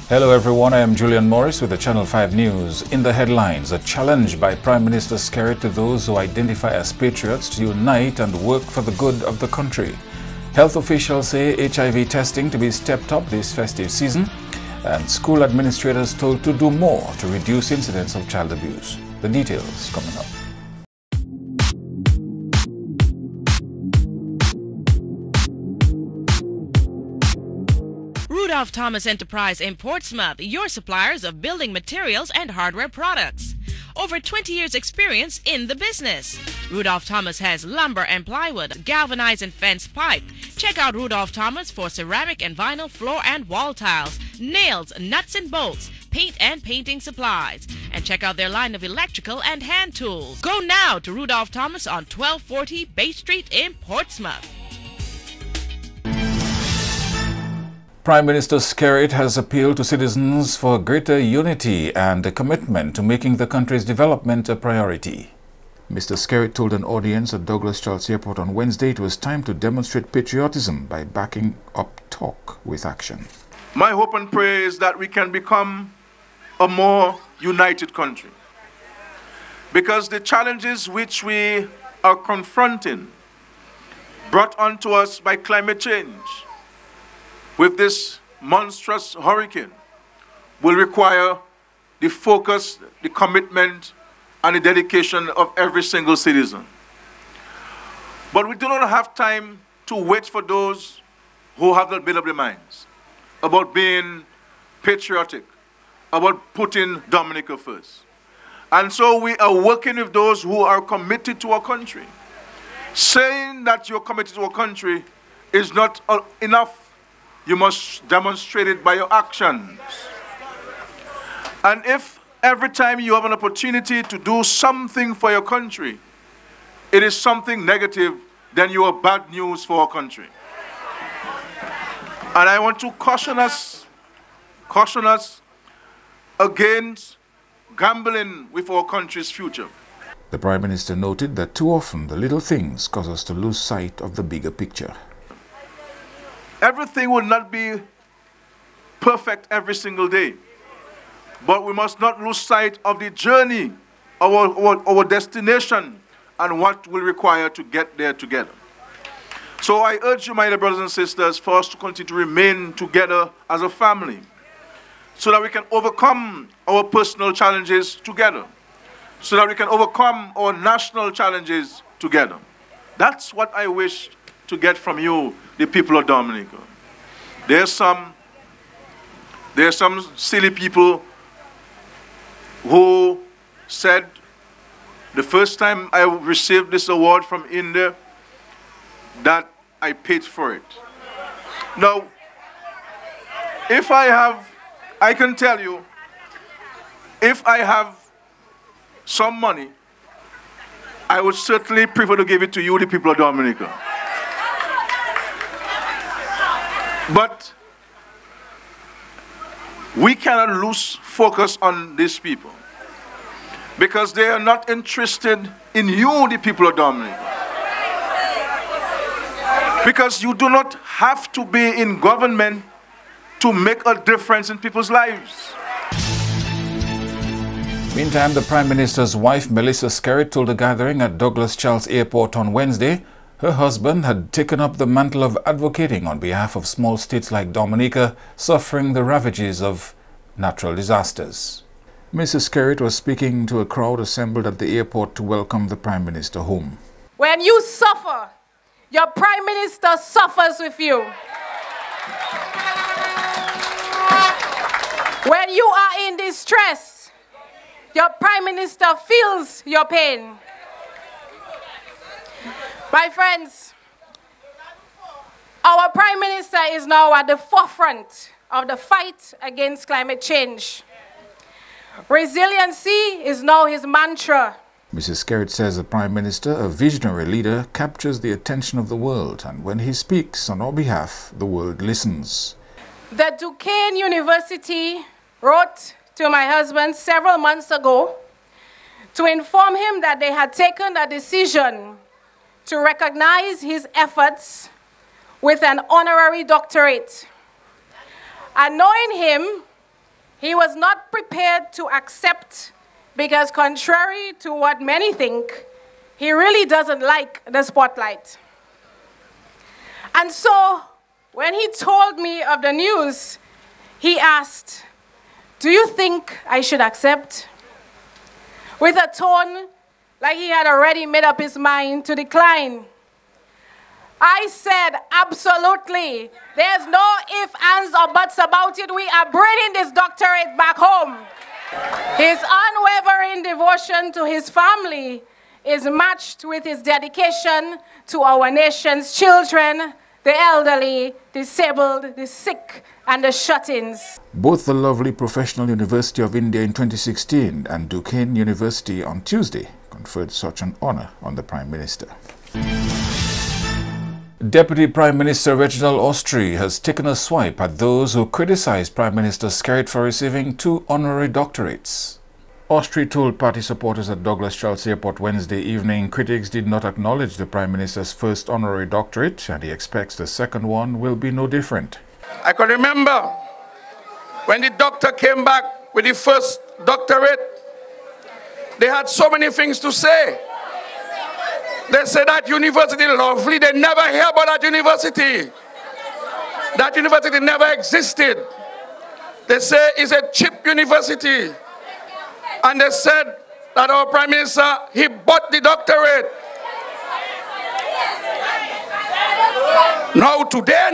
Hello everyone, I am Julian Morris with the Channel 5 News. In the headlines, a challenge by Prime Minister Skerrit to those who identify as patriots to unite and work for the good of the country. Health officials say HIV testing to be stepped up this festive season, and school administrators told to do more to reduce incidents of child abuse. The details coming up. Rudolph Thomas Enterprise in Portsmouth, your suppliers of building materials and hardware products. Over 20 years experience in the business. Rudolph Thomas has lumber and plywood, galvanized and fence pipe. Check out Rudolph Thomas for ceramic and vinyl floor and wall tiles, nails, nuts and bolts, paint and painting supplies. And check out their line of electrical and hand tools. Go now to Rudolph Thomas on 1240 Bay Street in Portsmouth. Prime Minister Skerrit has appealed to citizens for greater unity and a commitment to making the country's development a priority. Mr. Skerrit told an audience at Douglas Charles Airport on Wednesday it was time to demonstrate patriotism by backing up talk with action. My hope and prayer is that we can become a more united country, because the challenges which we are confronting, brought onto us by climate change, with this monstrous hurricane, will require the focus, the commitment, and the dedication of every single citizen. But we do not have time to wait for those who have not made up their minds about being patriotic, about putting Dominica first. And so we are working with those who are committed to our country. Saying that you're committed to our country is not enough. You must demonstrate it by your actions. And if every time you have an opportunity to do something for your country, it is something negative, then you are bad news for our country. And I want to caution us against gambling with our country's future. The Prime Minister noted that too often the little things cause us to lose sight of the bigger picture. Everything will not be perfect every single day, but we must not lose sight of the journey, our destination, and what will require to get there together. So I urge you, my dear brothers and sisters, for us to continue to remain together as a family, so that we can overcome our personal challenges together, so that we can overcome our national challenges together. That's what I wish to get from you, the people of Dominica. There's some silly people who said the first time I received this award from India that I paid for it. Now, I can tell you, if I have some money, I would certainly prefer to give it to you, the people of Dominica. But we cannot lose focus on these people, because they are not interested in you, the people of Dominica. Because you do not have to be in government to make a difference in people's lives. Meantime, the Prime Minister's wife, Melissa Skerrit, told a gathering at Douglas Charles Airport on Wednesday her husband had taken up the mantle of advocating on behalf of small states like Dominica suffering the ravages of natural disasters. Mrs. Skerrit was speaking to a crowd assembled at the airport to welcome the Prime Minister home. When you suffer, your Prime Minister suffers with you. When you are in distress, your Prime Minister feels your pain. My friends, our Prime Minister is now at the forefront of the fight against climate change. Resiliency is now his mantra. Mrs. Skerrit says the Prime Minister, a visionary leader, captures the attention of the world, and when he speaks on our behalf, the world listens. The Duquesne University wrote to my husband several months ago to inform him that they had taken a decision to recognize his efforts with an honorary doctorate. And knowing him, he was not prepared to accept because, contrary to what many think, he really doesn't like the spotlight. And so, when he told me of the news, he asked, "Do you think I should accept?" With a tone like he had already made up his mind to decline. I said, absolutely. There's no ifs, ands, or buts about it. We are bringing this doctorate back home. His unwavering devotion to his family is matched with his dedication to our nation's children, the elderly, disabled, the sick, and the shut-ins. Both the lovely Professional University of India in 2016 and Duquesne University on Tuesday conferred such an honor on the Prime Minister. Deputy Prime Minister Reginald Austrie has taken a swipe at those who criticized Prime Minister Skerrit for receiving 2 honorary doctorates. Austrie told party supporters at Douglas Charles Airport Wednesday evening critics did not acknowledge the Prime Minister's first honorary doctorate and he expects the second one will be no different. I can remember when the doctor came back with the first doctorate, they had so many things to say. They said that university lovely, they never hear about that university. That university never existed. They say it's a cheap university. And they said that our Prime Minister, he bought the doctorate. Now today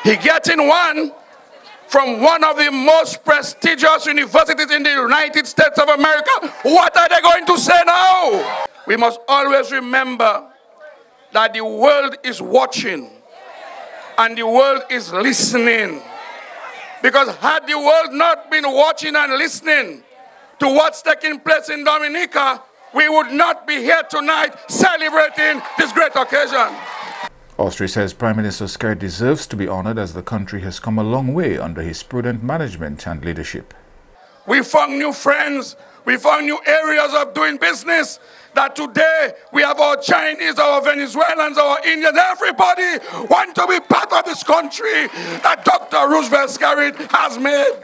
he getting one from one of the most prestigious universities in the United States of America. What are they going to say now? We must always remember that the world is watching and the world is listening. Because had the world not been watching and listening to what's taking place in Dominica, we would not be here tonight celebrating this great occasion. Austrie says Prime Minister Skerrit deserves to be honored as the country has come a long way under his prudent management and leadership. We found new friends, we found new areas of doing business, that today we have our Chinese, our Venezuelans, our Indians, everybody want to be part of this country that Dr. Roosevelt Skerrit has made.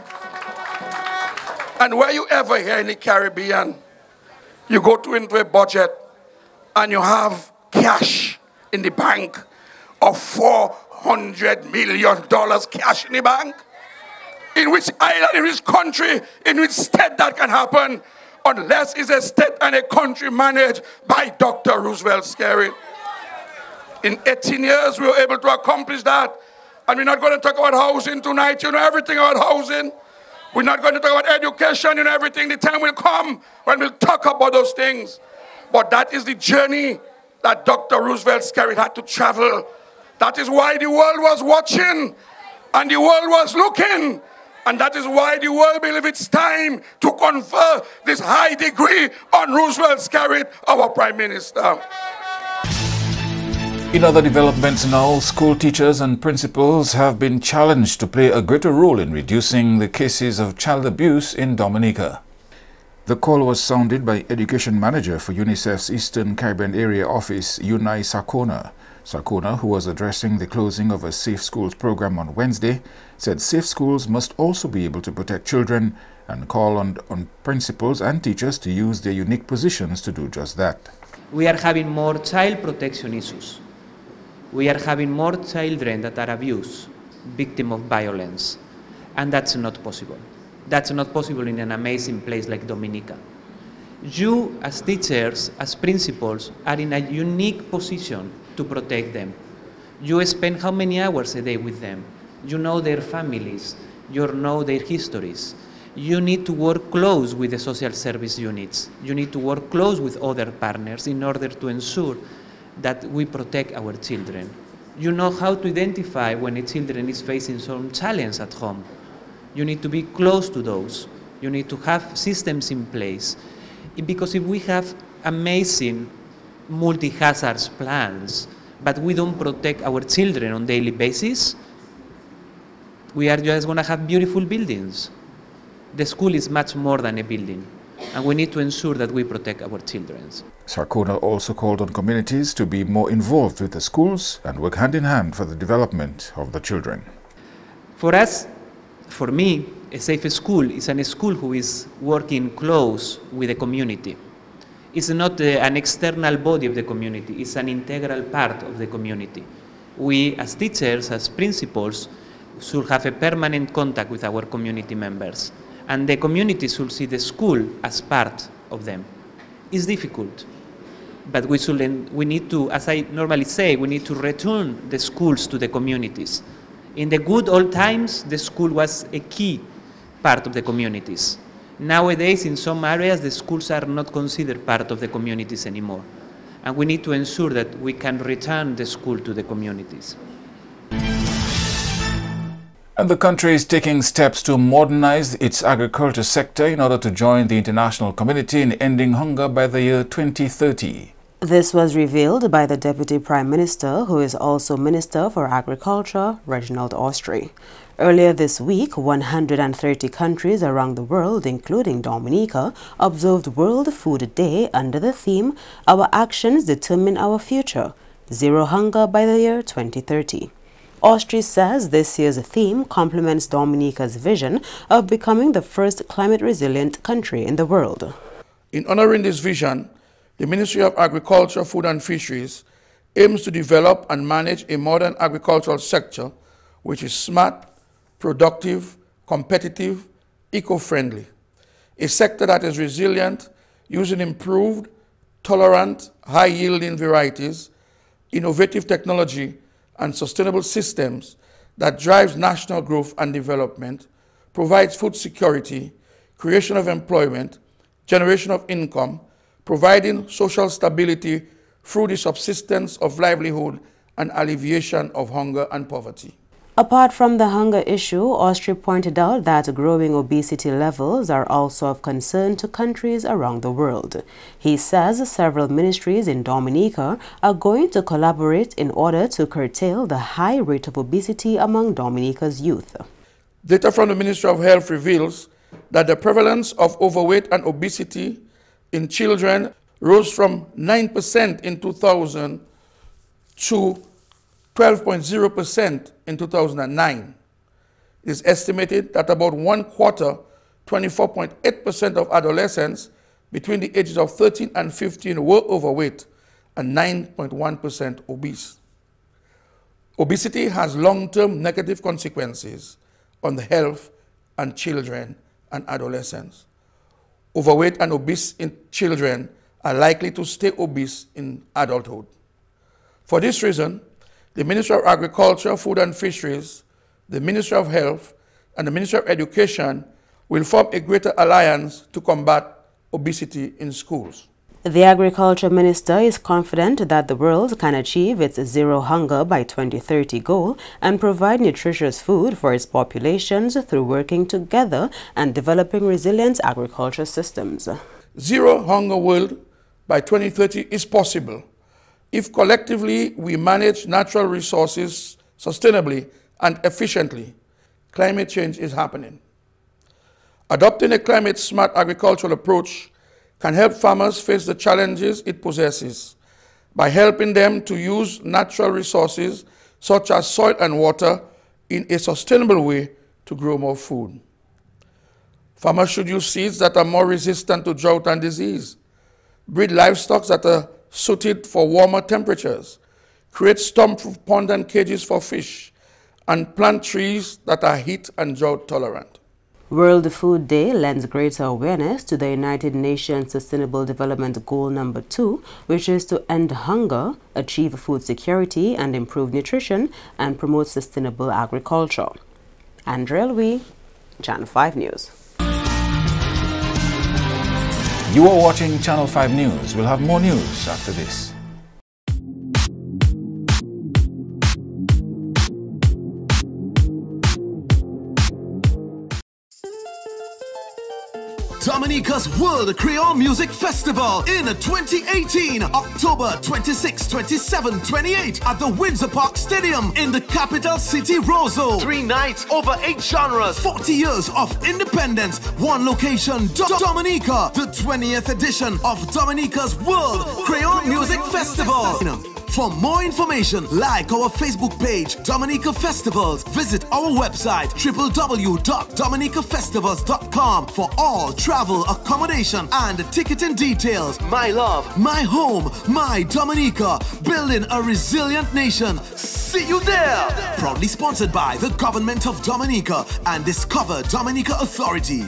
And where you ever hear in the Caribbean, you go into a budget and you have cash in the bank of $400 million cash in the bank. In which island, in which country, in which state that can happen, unless it's a state and a country managed by Dr. Roosevelt Skerrit. In 18 years, we were able to accomplish that. And we're not going to talk about housing tonight. You know everything about housing. We're not going to talk about education. You know everything. The time will come when we'll talk about those things. But that is the journey that Dr. Roosevelt Skerrit had to travel. That is why the world was watching and the world was looking. And that is why the world believes it's time to confer this high degree on Roosevelt Skerrit, our Prime Minister. In other developments now, school teachers and principals have been challenged to play a greater role in reducing the cases of child abuse in Dominica. The call was sounded by Education Manager for UNICEF's Eastern Caribbean Area Office, Unai Sarkona. Sarkona, who was addressing the closing of a Safe Schools program on Wednesday, said safe schools must also be able to protect children and call on principals and teachers to use their unique positions to do just that. We are having more child protection issues. We are having more children that are abused, victim of violence, and that's not possible. That's not possible in an amazing place like Dominica. You, as teachers, as principals, are in a unique position to protect them. You spend how many hours a day with them? You know their families, you know their histories. You need to work close with the social service units. You need to work close with other partners in order to ensure that we protect our children. You know how to identify when a children is facing some challenge at home. You need to be close to those. You need to have systems in place. Because if we have amazing multi-hazards plans, but we don't protect our children on a daily basis, we are just going to have beautiful buildings. The school is much more than a building, and we need to ensure that we protect our children. Sarkona also called on communities to be more involved with the schools and work hand in hand for the development of the children. For us, for me, A safe school is a school who is working close with the community. It's not an external body of the community, it's an integral part of the community. We, as teachers, as principals, should have a permanent contact with our community members, and the community should see the school as part of them. It's difficult, but we need to, as I normally say, we need to return the schools to the communities. In the good old times, the school was a key part of the communities. Nowadays, in some areas, the schools are not considered part of the communities anymore. And we need to ensure that we can return the school to the communities. And the country is taking steps to modernize its agriculture sector in order to join the international community in ending hunger by the year 2030. This was revealed by the Deputy Prime Minister, who is also Minister for Agriculture, Reginald Austri. Earlier this week, 130 countries around the world, including Dominica, observed World Food Day under the theme, Our Actions Determine Our Future, Zero Hunger by the year 2030. Austri says this year's theme complements Dominica's vision of becoming the first climate-resilient country in the world. In honoring this vision, the Ministry of Agriculture, Food and Fisheries aims to develop and manage a modern agricultural sector which is smart, productive, competitive, eco-friendly. A sector that is resilient, using improved, tolerant, high-yielding varieties, innovative technology, and sustainable systems that drives national growth and development, provides food security, creation of employment, generation of income, providing social stability through the subsistence of livelihood and alleviation of hunger and poverty. Apart from the hunger issue, Austri pointed out that growing obesity levels are also of concern to countries around the world. He says several ministries in Dominica are going to collaborate in order to curtail the high rate of obesity among Dominica's youth. Data from the Ministry of Health reveals that the prevalence of overweight and obesity in children rose from 9% in 2000 to 12.0% in 2009. It is estimated that about 1/4, 24.8% of adolescents between the ages of 13 and 15 were overweight and 9.1% obese. Obesity has long-term negative consequences on the health and children and adolescents. Overweight and obese in children are likely to stay obese in adulthood. For this reason, the Ministry of Agriculture, Food and Fisheries, the Ministry of Health, and the Ministry of Education will form a greater alliance to combat obesity in schools. The Agriculture Minister is confident that the world can achieve its zero hunger by 2030 goal and provide nutritious food for its populations through working together and developing resilient agriculture systems. Zero hunger world by 2030 is possible if collectively we manage natural resources sustainably and efficiently. Climate change is happening. Adopting a climate-smart agricultural approach can help farmers face the challenges it possesses by helping them to use natural resources such as soil and water in a sustainable way to grow more food. Farmers should use seeds that are more resistant to drought and disease, breed livestock that are suited for warmer temperatures, create storm-proof ponds and cages for fish, and plant trees that are heat and drought tolerant. World Food Day lends greater awareness to the United Nations Sustainable Development Goal number 2, which is to end hunger, achieve food security and improve nutrition, and promote sustainable agriculture. Andrea Louis, Channel 5 News. You are watching Channel 5 News. We'll have more news after this. Dominica's World Creole Music Festival in 2018, October 26, 27, 28 at the Windsor Park Stadium in the capital city, Roseau. 3 nights, over 8 genres, 40 years of independence, 1 location, Dominica, the 20th edition of Dominica's World Creole Music Festival. For more information, like our Facebook page, Dominica Festivals. Visit our website, www.dominicafestivals.com for all travel, accommodation, and ticketing details. My love, my home, my Dominica. Building a resilient nation. See you there! Proudly sponsored by the Government of Dominica and Discover Dominica Authority.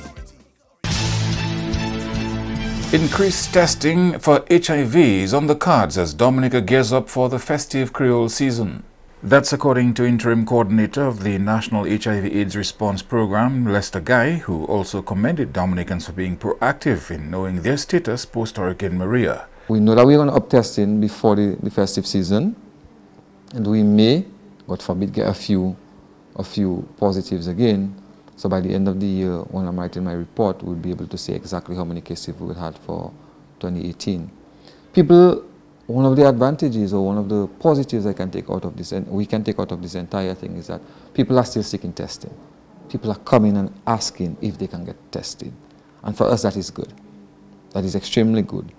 Increased testing for HIV is on the cards as Dominica gears up for the festive Creole season. That's according to interim coordinator of the National HIV/AIDS Response Program, Lester Guy, who also commended Dominicans for being proactive in knowing their status post-Hurricane Maria. We know that we're going to up testing before the festive season, and we may, God forbid, get a few positives again. So by the end of the year, when I'm writing my report, we'll be able to say exactly how many cases we had for 2018. People, one of the advantages or one of the positives I can take out of this, and we can take out of this entire thing, is that people are still seeking testing. People are coming and asking if they can get tested. And for us, that is good. That is extremely good.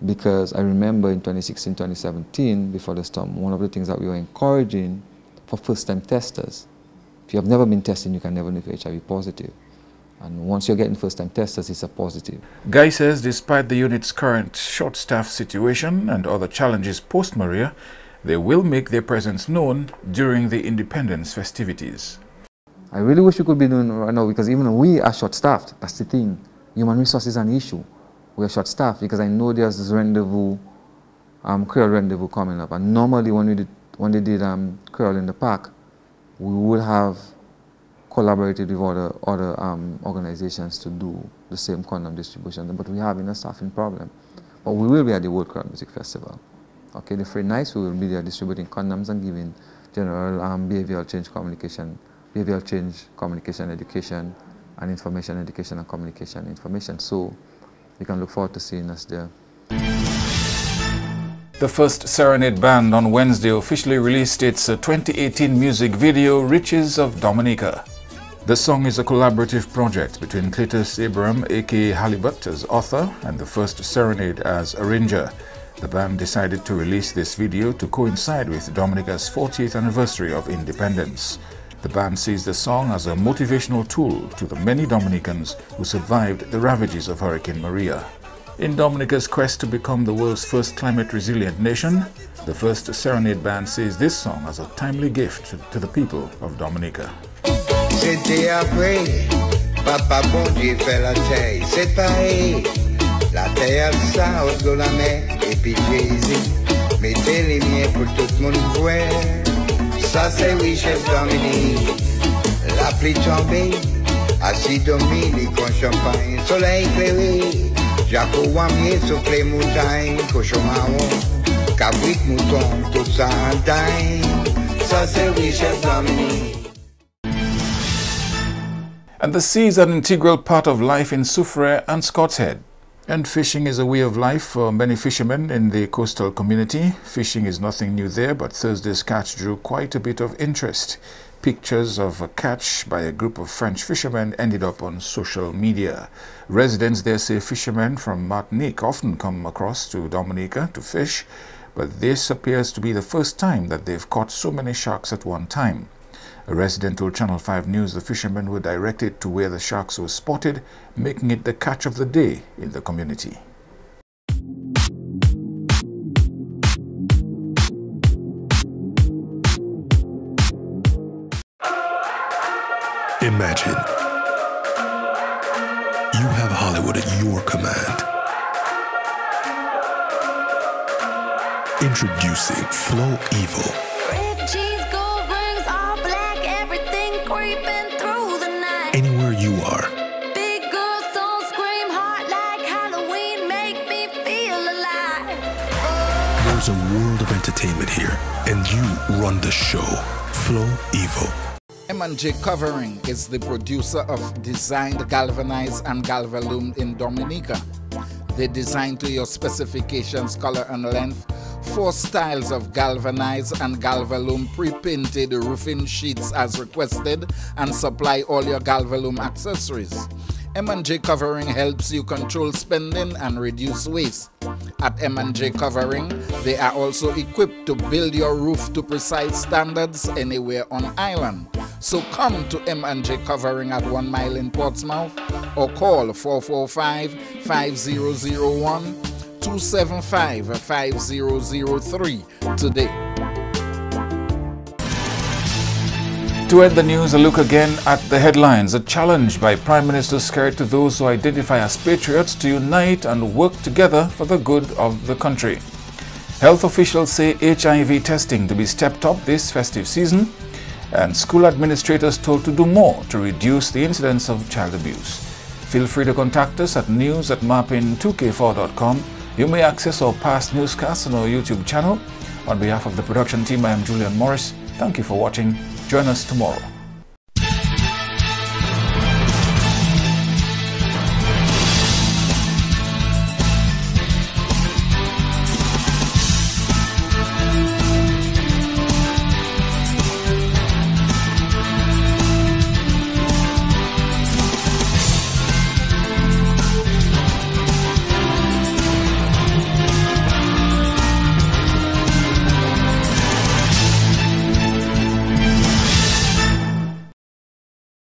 Because I remember in 2016, 2017, before the storm, one of the things that we were encouraging for first-time testers. If you have never been tested, you can never know if you're HIV positive. And once you're getting first-time testers, it's a positive. Guy says despite the unit's current short-staff situation and other challenges post-Maria, they will make their presence known during the Independence festivities. I really wish we could be doing it right now, because even we are short-staffed. That's the thing. Human resources is an issue. We are short-staffed because I know there's this rendezvous, Creole rendezvous coming up. And normally when they did Creole in the Park, we would have collaborated with other organizations to do the same condom distribution, but we have a staffing problem. But we will be at the World Creole Music Festival. Okay, the Friday nights we will be there distributing condoms and giving general behavioral change communication education, and information education and communication information. So you can look forward to seeing us there. The First Serenade Band on Wednesday officially released its 2018 music video, Riches of Dominica. The song is a collaborative project between Cletus Abraham, aka Halibut, as author, and the First Serenade as arranger. The band decided to release this video to coincide with Dominica's 40th anniversary of independence. The band sees the song as a motivational tool to the many Dominicans who survived the ravages of Hurricane Maria. In Dominica's quest to become the world's first climate-resilient nation, the First Serenade Band sees this song as a timely gift to the people of Dominica. C'était après, papa bon Dieu fait la terre, c'est pareil. La terre ça au de la mer, et puis Jésus, mettez les miens pour tout le monde voir. Ça c'est richesse Dominique, la pluie tombée, assis Dominique en champagne, soleil éclairé. Jaco wamier souffle montagne, cochon marron, cabrit mouton, tout ça en taille. Ça c'est richesse Dominique. And the sea is an integral part of life in Soufrière and Scott's Head. And fishing is a way of life for many fishermen in the coastal community. Fishing is nothing new there, but Thursday's catch drew quite a bit of interest. Pictures of a catch by a group of French fishermen ended up on social media. Residents there say fishermen from Martinique often come across to Dominica to fish, but this appears to be the first time that they've caught so many sharks at one time. A resident told Channel 5 News the fishermen were directed to where the sharks were spotted, making it the catch of the day in the community. Imagine you have Hollywood at your command. Introducing Flow Evil. Anywhere you are. Big girls don't scream hard like Halloween, make me feel alive. There's a world of entertainment here, and you run the show. Flow Evil. M&J Covering is the producer of Designed Galvanize and Galvalume in Dominica. They design to your specifications, color and length, 4 styles of Galvanize and Galvalume pre-painted roofing sheets as requested, and supply all your Galvalume accessories. M&J Covering helps you control spending and reduce waste. At M&J Covering, they are also equipped to build your roof to precise standards anywhere on island. So come to M&J Covering at 1 Mile in Portsmouth or call 445-5001 275-5003 today. To end the news, a look again at the headlines. A challenge by Prime Minister Skerrit to those who identify as patriots to unite and work together for the good of the country. Health officials say HIV testing to be stepped up this festive season, and school administrators told to do more to reduce the incidence of child abuse. Feel free to contact us at news@marpin2k4.com. You may access our past newscasts on our YouTube channel. On behalf of the production team, I am Julian Morris. Thank you for watching. Join us tomorrow.